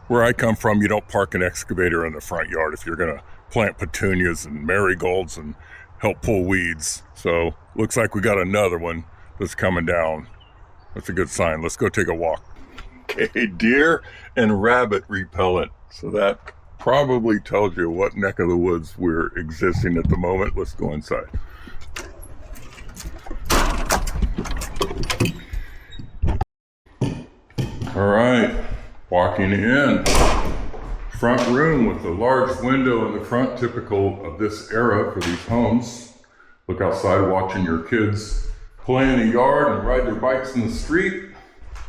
Where I come from, you don't park an excavator in the front yard if you're gonna plant petunias and marigolds and help pull weeds. So looks like we got another one that's coming down. That's a good sign. Let's go take a walk. Okay, deer and rabbit repellent. So that probably tells you what neck of the woods we're existing at the moment. Let's go inside. All right, walking in. Front room with a large window in the front, typical of this era for these homes. Look outside watching your kids play in the yard and ride their bikes in the street.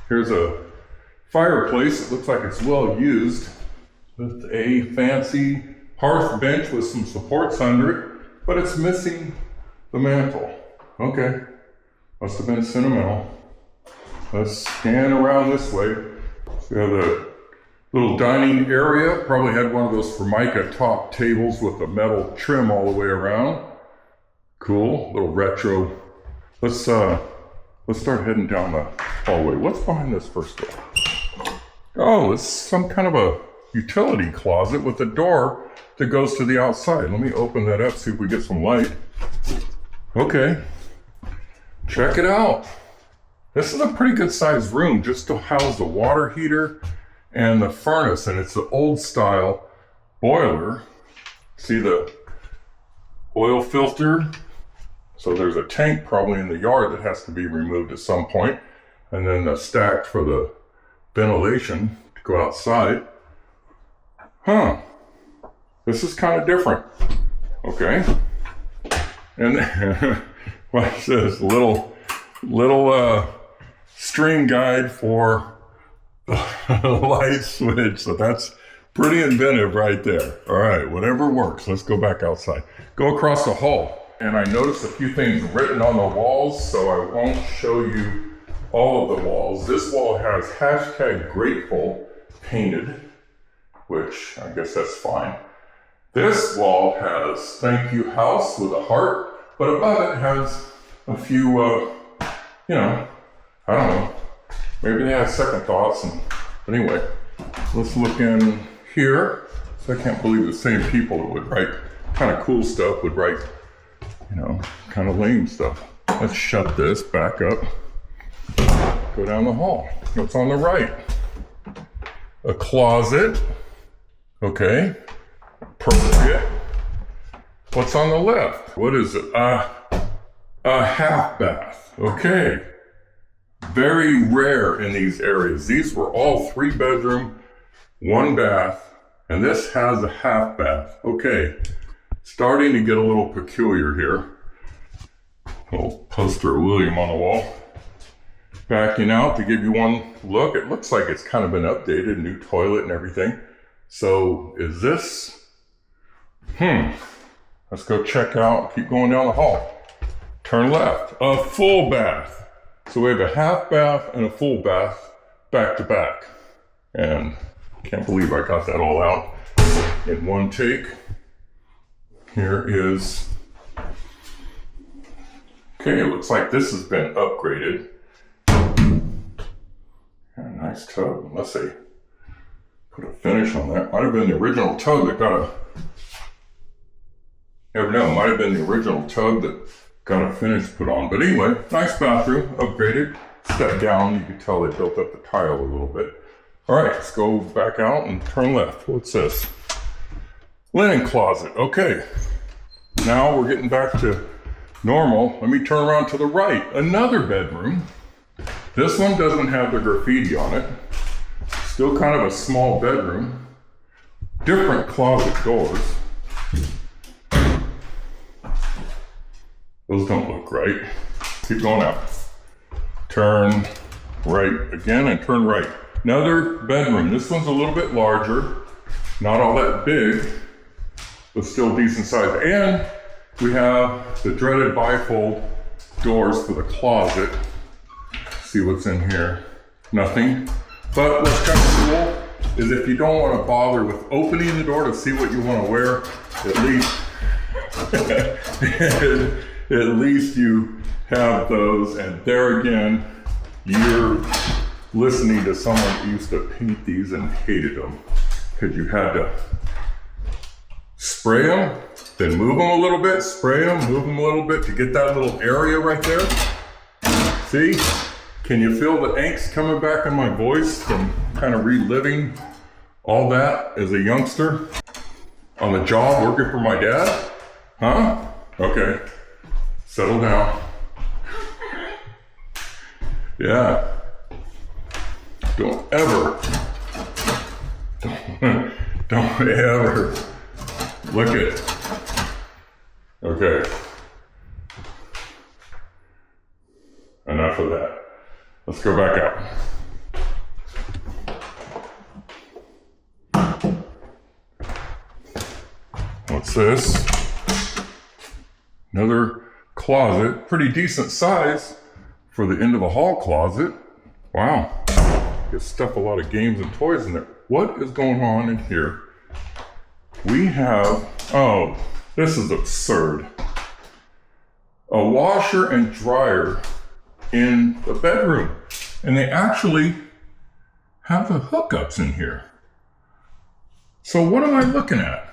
Here's a fireplace. It looks like it's well used with a fancy hearth bench with some supports under it, but it's missing the mantle. Okay, must have been sentimental. Let's scan around this way. So we have the little dining area. Probably had one of those Formica top tables with a metal trim all the way around. Cool, little retro. Let's start heading down the hallway. What's behind this first door? Oh, it's some kind of a utility closet with a door that goes to the outside. Let me open that up, see if we get some light. Okay, check it out. This is a pretty good sized room just to house the water heater and the furnace, and it's the old style boiler. See the oil filter? So there's a tank probably in the yard that has to be removed at some point, and then the stack for the ventilation to go outside. Huh, this is kind of different. Okay, and what's this? Little string guide for the light switch. So that's pretty inventive right there. All right, whatever works. Let's go back outside. Go across the hall. And I noticed a few things written on the walls, so I won't show you all of the walls. This wall has #grateful painted, which I guess that's fine. This wall has thank you house with a heart, but above it has a few, I don't know, maybe they had second thoughts. But anyway, let's look in here. So I can't believe the same people that would write kind of cool stuff would write, kind of lame stuff. Let's shut this back up. Go down the hall. What's on the right? A closet. Okay. Appropriate. What's on the left? What is it? A half bath. Okay. Very rare in these areas. These were all 3-bedroom, 1 bath, and this has a half bath. Okay, starting to get a little peculiar here. Little poster of William on the wall. Backing out to give you one look. It looks like it's kind of been updated, new toilet and everything. So is this, let's go check out, keep going down the hall. Turn left, a full bath. So we have a half bath and a full bath back to back. And can't believe I got that all out in one take. Here is, okay, it looks like this has been upgraded. Got a nice tub, unless they put a finish on that. Might have been the original tub that got a, never know, might have been the original tub that got a finish put on. But anyway, nice bathroom, upgraded. Step down, you can tell they built up the tile a little bit. All right, let's go back out and turn left. What's this? Linen closet, okay. Now we're getting back to normal. Let me turn around to the right. Another bedroom. This one doesn't have the graffiti on it. Still kind of a small bedroom. Different closet doors. Those don't look right. Keep going out. Turn right again and turn right. Another bedroom. This one's a little bit larger. Not all that big, but still decent size. And we have the dreaded bifold doors for the closet. See what's in here. Nothing. But what's kind of cool is if you don't want to bother with opening the door to see what you want to wear, at least you have those. And there again, you're listening to someone who used to paint these and hated them because you had to spray them, then move them a little bit, spray them, move them a little bit to get that little area right there. See? Can you feel the angst coming back in my voice from kind of reliving all that as a youngster on the job working for my dad? Huh? Okay. Settle down. Yeah. Don't ever look at. Okay. Enough of that. Let's go back out. What's this? Another closet, pretty decent size for the end of a hall closet. Wow. You stuff a lot of games and toys in there. What is going on in here? We have, oh, this is absurd. A washer and dryer in the bedroom. And they actually have the hookups in here. So what am I looking at?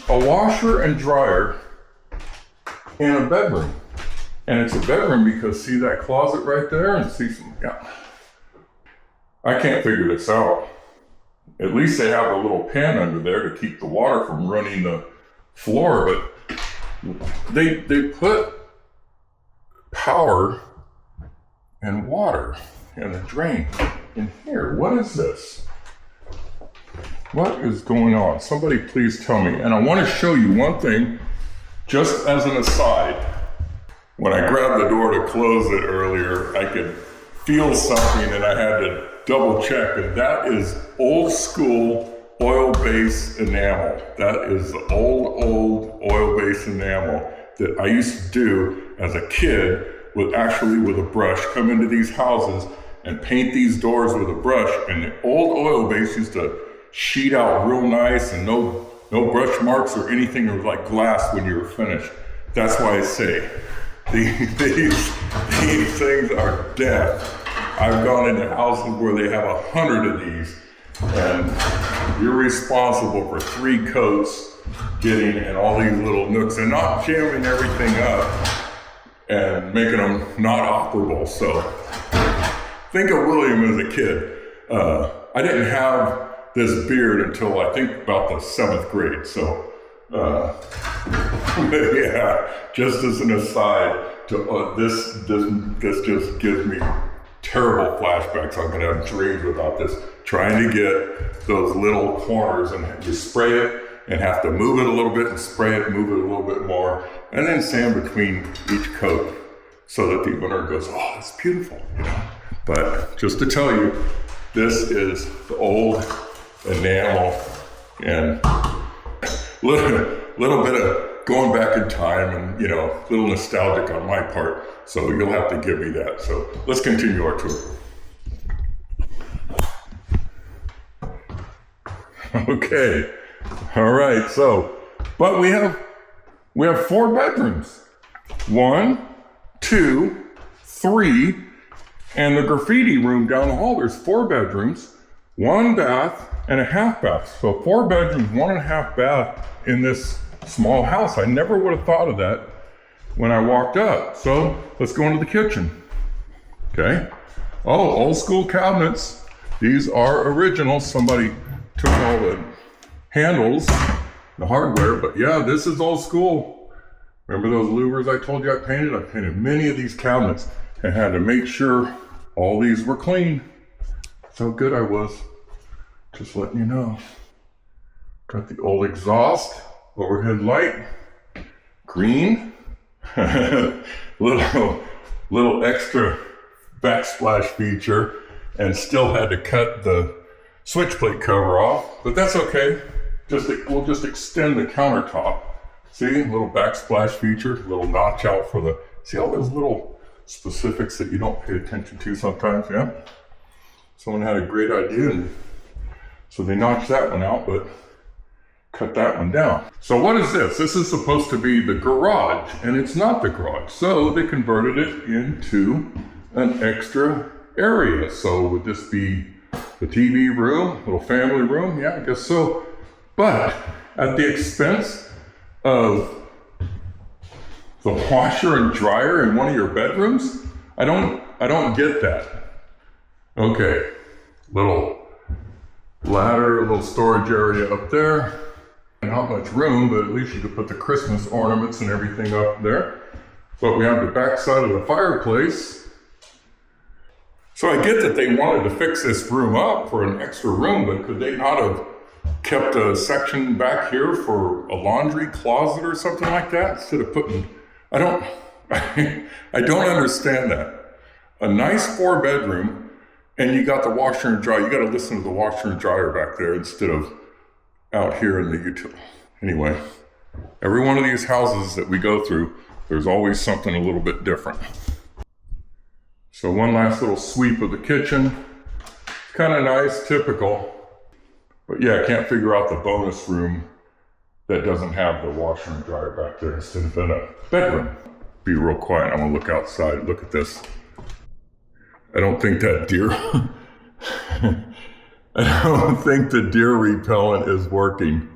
A washer and dryer in a bedroom. And it's a bedroom because see that closet right there and see some, yeah. I can't figure this out. At least they have a little pan under there to keep the water from running the floor, but they put power and water and a drain in here. What is this? What is going on? Somebody please tell me. And I want to show you one thing, just as an aside. When I grabbed the door to close it earlier, I could feel something and I had to double check, and that is old school oil-based enamel. That is the old oil-based enamel that I used to do as a kid with a brush, come into these houses and paint these doors with a brush, and the old oil base used to sheet out real nice and no brush marks or anything. It was like glass when you were finished. That's why I say these things are death. I've gone into houses where they have 100 of these, and you're responsible for 3 coats getting in all these little nooks and not jamming everything up and making them not operable. So think of William as a kid. I didn't have this beard until I think about the 7th grade. So yeah, just as an aside, this just gives me terrible flashbacks. I'm gonna have dreams about this, trying to get those little corners, and you spray it and have to move it a little bit and spray it, move it a little bit more, and then sand between each coat so that the owner goes, oh, it's beautiful, you know. But just to tell you, this is the old enamel, and little bit of going back in time, and you know, a little nostalgic on my part. So you'll have to give me that. So let's continue our tour. Okay, all right. So, but we have 4 bedrooms. 1, 2, 3, and the graffiti room down the hall. There's 4 bedrooms, 1 bath, and a half bath. So 4 bedrooms, 1.5 bath in this small house. I never would have thought of that when I walked up. So let's go into the kitchen. Okay. Oh, old school cabinets. These are original. Somebody took all the handles, the hardware, but yeah, this is old school. Remember those louvers I told you I painted? I painted many of these cabinets and had to make sure all these were clean. That's how good I was. Just letting you know. Got the old exhaust, overhead light, green, little extra backsplash feature, and still had to cut the switch plate cover off, but that's okay. We'll just extend the countertop. See, little backsplash feature, little notch out for the, see all those little specifics that you don't pay attention to sometimes, yeah? Someone had a great idea, and so they notched that one out, but cut that one down. So what is this? This is supposed to be the garage, and it's not the garage. So they converted it into an extra area. So would this be the TV room, little family room? Yeah, I guess so. But at the expense of the washer and dryer in one of your bedrooms? I don't get that. Okay, little ladder, little storage area up there. Not much room, but at least you could put the Christmas ornaments and everything up there. But we have the back side of the fireplace. So I get that they wanted to fix this room up for an extra room, but could they not have kept a section back here for a laundry closet or something like that instead of putting, I don't understand that. A nice 4-bedroom, and you got the washer and dryer. You got to listen to the washer and dryer back there instead of out here in the utility. Anyway, every one of these houses that we go through, there's always something a little bit different. So one last little sweep of the kitchen. Kind of nice, typical. But yeah, I can't figure out the bonus room that doesn't have the washer and dryer back there instead of in a bedroom. Be real quiet. I'm gonna look outside. Look at this. I don't think that deer, I don't think the deer repellent is working.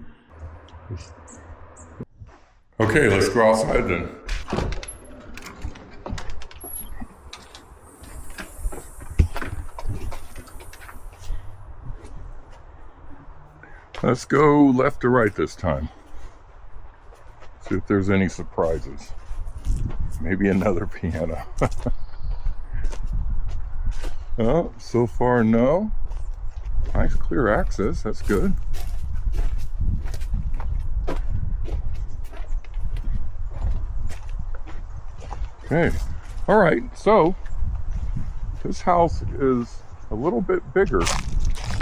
Okay, let's go outside then. Let's go left to right this time. See if there's any surprises. Maybe another piano. Oh, so far no. Nice clear access, that's good. Okay, all right, so this house is a little bit bigger.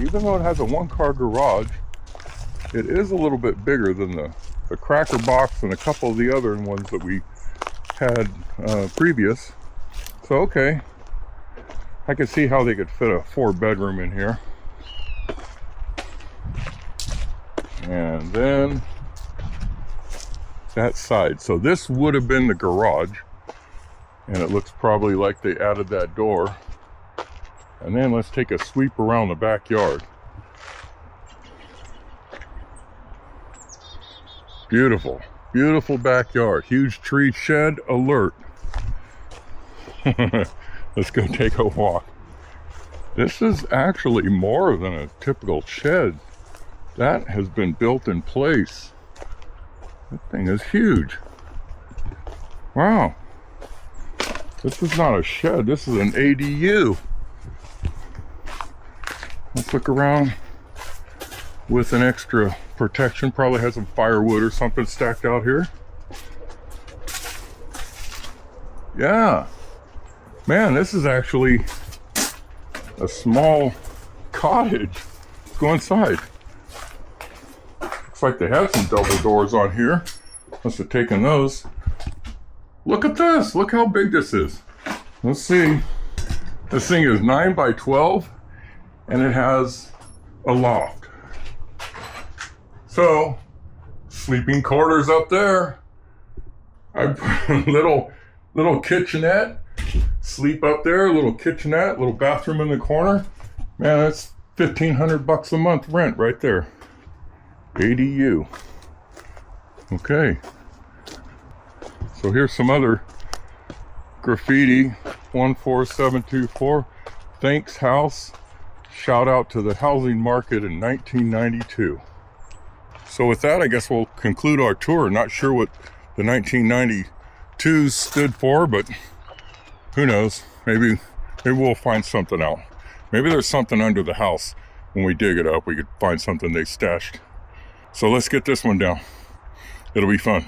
Even though it has a 1-car garage, it is a little bit bigger than the cracker box and a couple of the other ones that we had previous. So, okay, I could see how they could fit a 4-bedroom in here. And then that side. So this would have been the garage. And it looks probably like they added that door. And then let's take a sweep around the backyard. Beautiful, beautiful backyard. Huge tree shed alert. Let's go take a walk. This is actually more than a typical shed. That has been built in place. That thing is huge. Wow. This is not a shed, this is an ADU. Let's look around with an extra protection. Probably has some firewood or something stacked out here. Yeah. Man, this is actually a small cottage. Let's go inside. Looks like they have some double doors on here. Must have taken those. Look at this. Look how big this is. Let's see. This thing is 9 by 12 and it has a loft. So, sleeping quarters up there. I put a little kitchenette. Sleep up there, little kitchenette, little bathroom in the corner. Man, that's $1,500 a month rent right there. ADU. Okay. So here's some other graffiti. 14724. Thanks house. Shout out to the housing market in 1992. So with that, I guess we'll conclude our tour. Not sure what the 1992 stood for, but who knows? Maybe we'll find something out. Maybe there's something under the house. When we dig it up, we could find something they stashed. So let's get this one down. It'll be fun.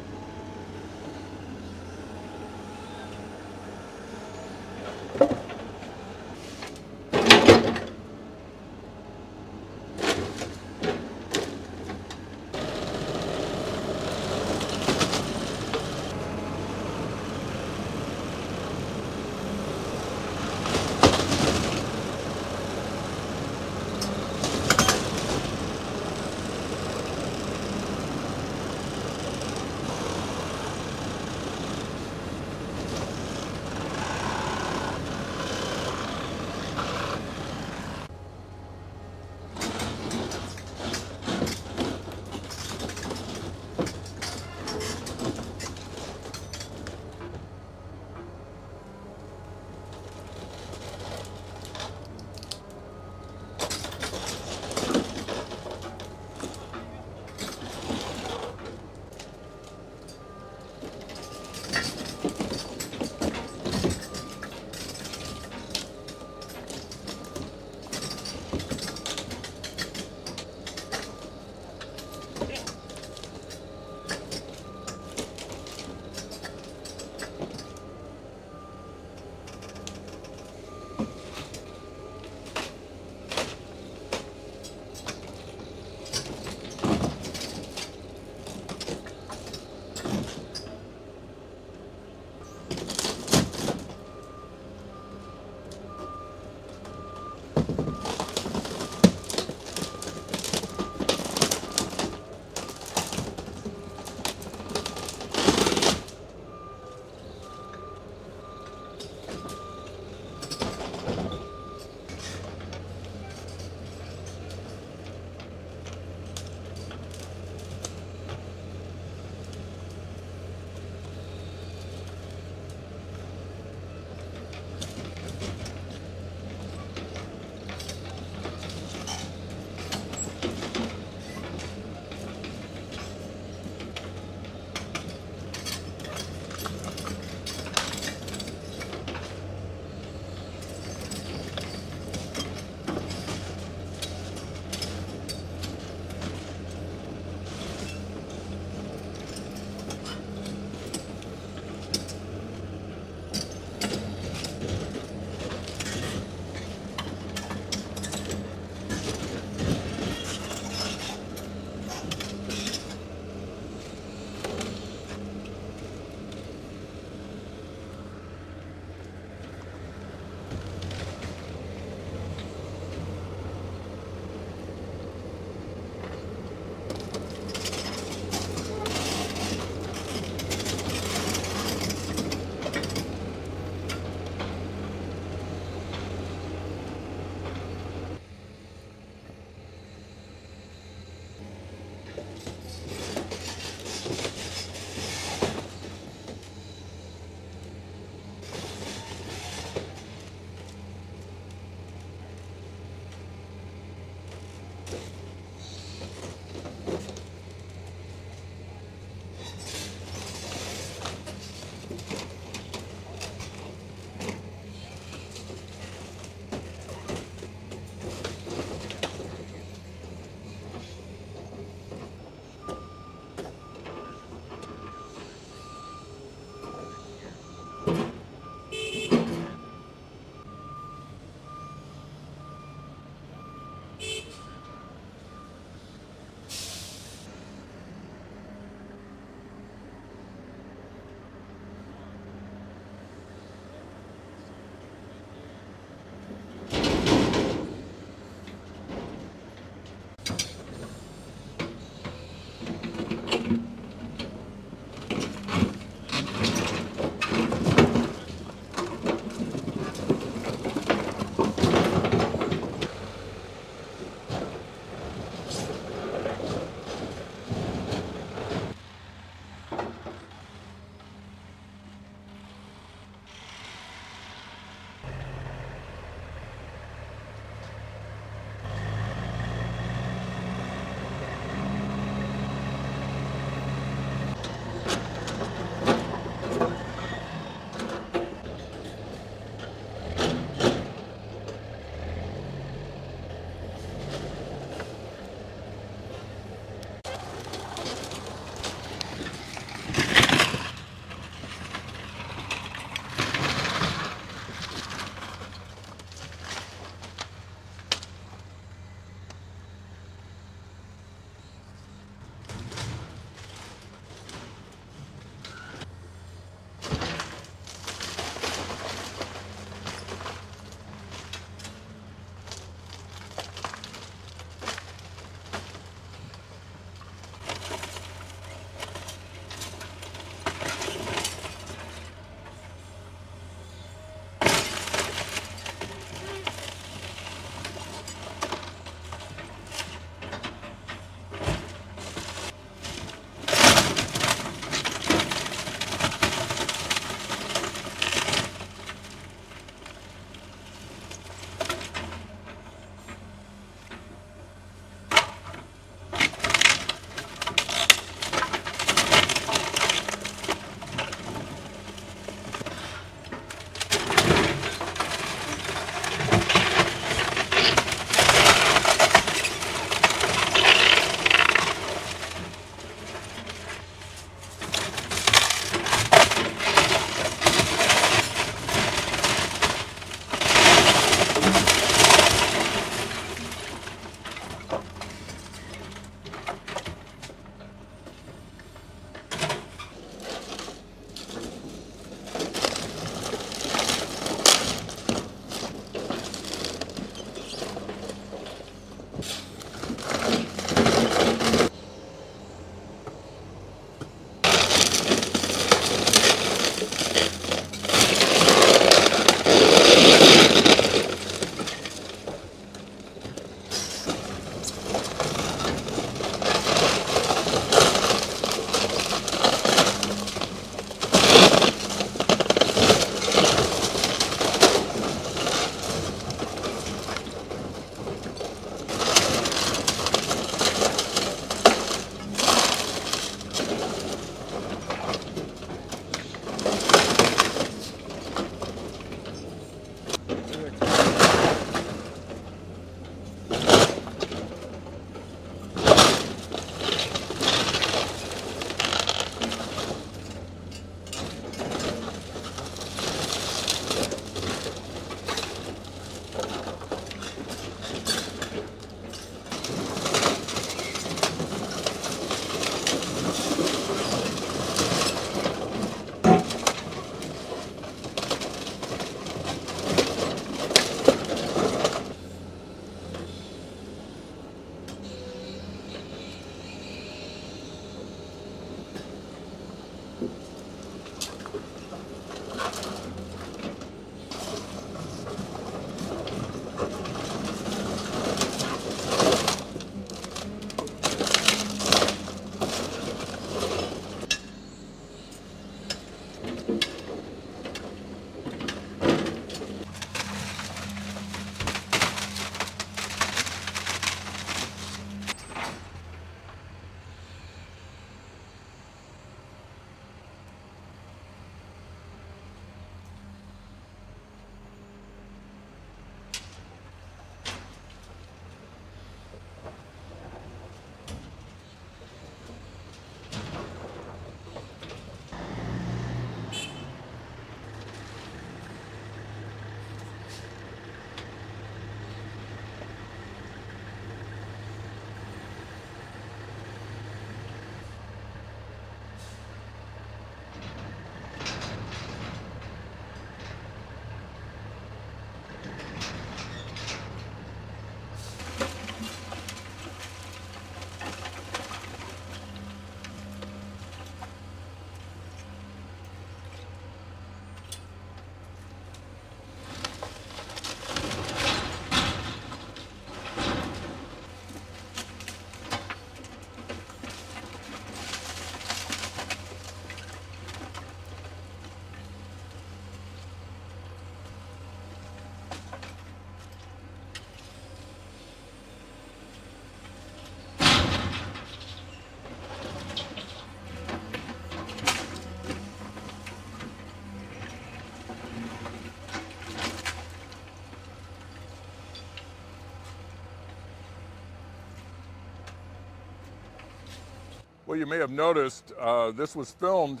Well, you may have noticed this was filmed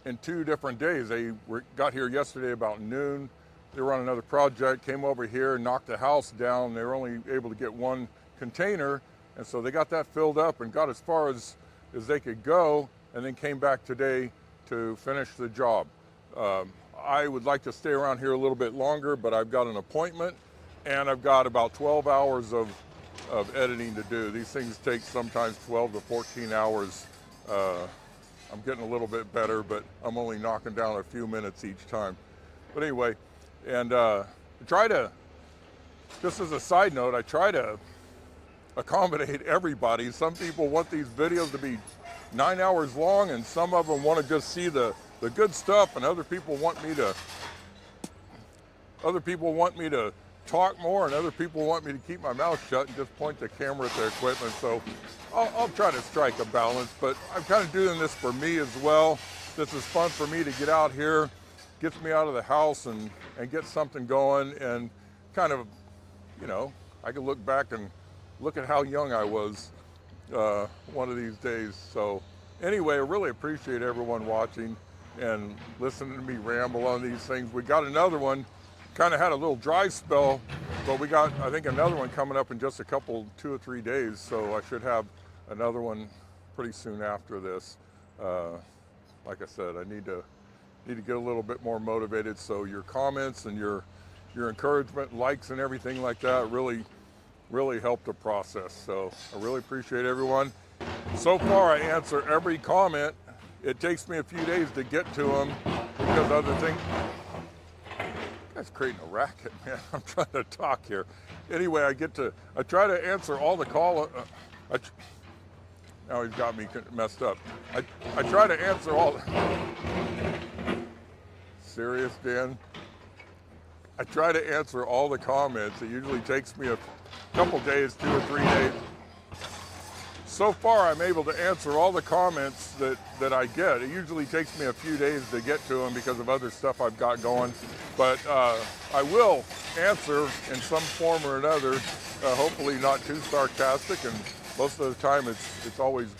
in 2 different days. They got here yesterday about noon. They were on another project, came over here, knocked the house down. They were only able to get 1 container, and so they got that filled up and got as far as they could go, and then came back today to finish the job. I would like to stay around here a little bit longer, but I've got an appointment, and I've got about 12 hours of editing to do. These things take sometimes 12 to 14 hours. I'm getting a little bit better, but I'm only knocking down a few minutes each time. But anyway, and just as a side note, I try to accommodate everybody. Some people want these videos to be 9 hours long, and some of them want to just see the good stuff, and other people want me to talk more, and other people want me to keep my mouth shut and just point the camera at their equipment. So I'll try to strike a balance, but I'm kind of doing this for me as well. This is fun for me to get out here, gets me out of the house and get something going, and kind of, you know, I can look back and look at how young I was one of these days. So anyway, I really appreciate everyone watching and listening to me ramble on these things. We got another one. Kind of had a little dry spell, but we got, I think, another one coming up in just a couple, 2 or 3 days. So I should have another one pretty soon after this. Like I said, I need to get a little bit more motivated. So your comments and your encouragement, likes, and everything like that really help the process. So I really appreciate everyone. So far, I answer every comment. It takes me a few days to get to them because other things. Guy's creating a racket, man. I'm trying to talk here. Anyway, I try to answer all the now he's got me messed up. I try to answer all. Serious, Dan? I try to answer all the comments. It usually takes me a couple days, 2 or 3 days. So far, I'm able to answer all the comments that I get. It usually takes me a few days to get to them because of other stuff I've got going. But I will answer in some form or another, hopefully not too sarcastic, and most of the time it's always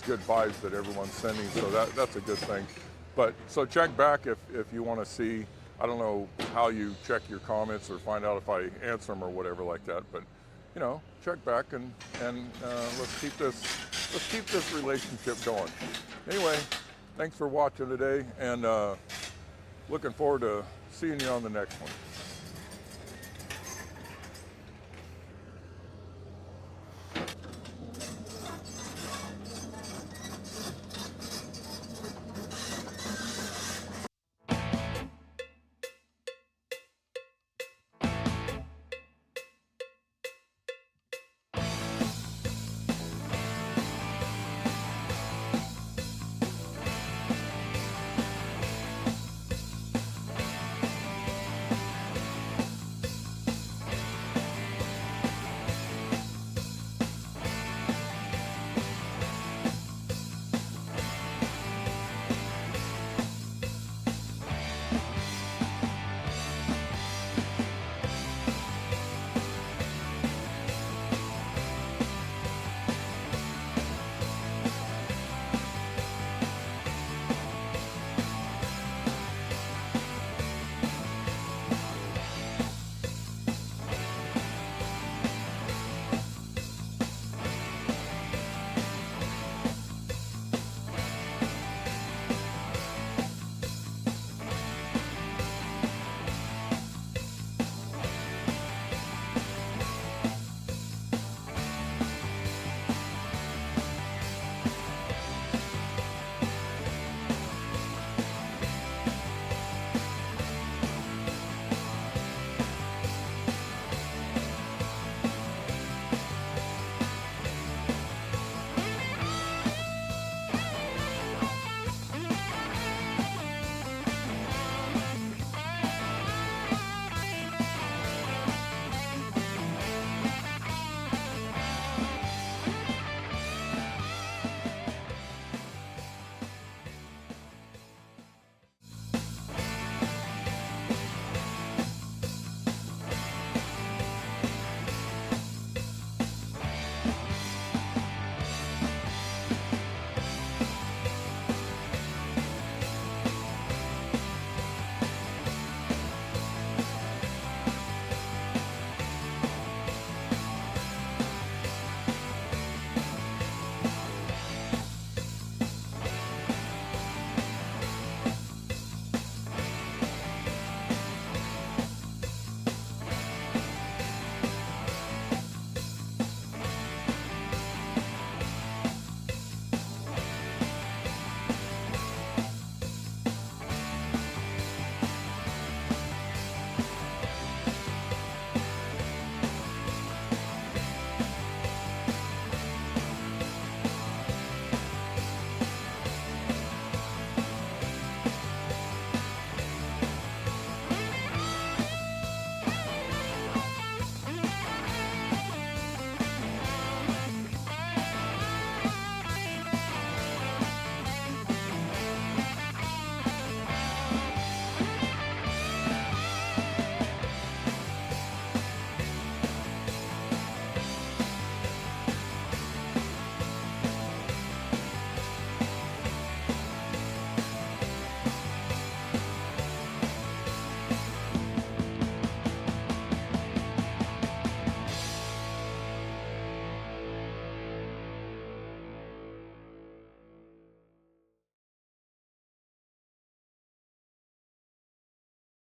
good vibes that everyone's sending, so that's a good thing. But so check back if you want to see. I don't know how you check your comments or find out if I answer them or whatever like that, but you know, check back and let's keep this relationship going. Anyway, thanks for watching today, and looking forward to seeing you on the next one.